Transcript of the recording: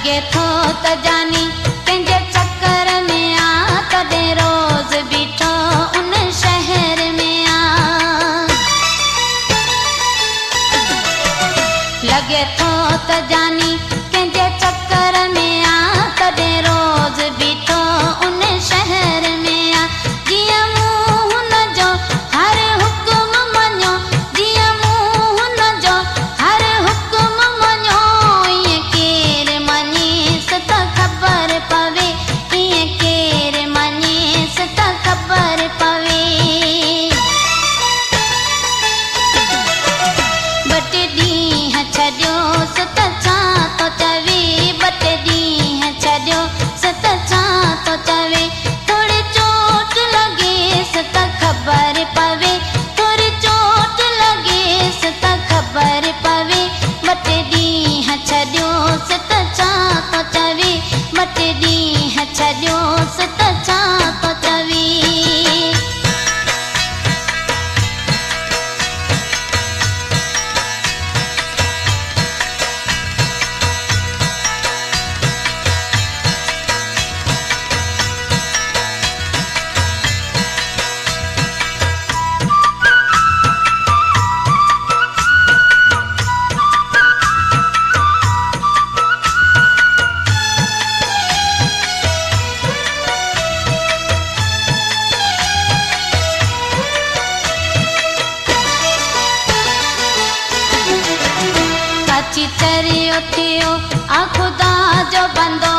लगे थो त जानी कंहिंजे चक्कर में आ तॾहिं रोज़ बीठो उन शहर में आ। लगे थो त जानी कंहिंजे चक्कर में आ तॾहिं रोज़ बीठो उन शहर में आ। जीअं मूं हुन जो हर हुकुम मञो, जीअं मूं हुन जो हर हुकुम मञो, ईअं केरु मञेस त ख़बर पवे, ईअं केरु मञेस त ख़बर पवे। ॿ टे ॾींहं छॾियोसि त छा थो चवे, ॿ टे ॾींहं छॾियोसि त छा थो चवे। थोरी चोट लॻेसि त ख़बर पवे, थोरी चोट लॻेसि त ख़बर पवे। ॿ टे ॾींहं छॾियोसि त छा थो चवे, ॿ टे ॾींहं छॾियोसि त छा थो चवे। अची चरियो थियो आ खुदा जो बंदो,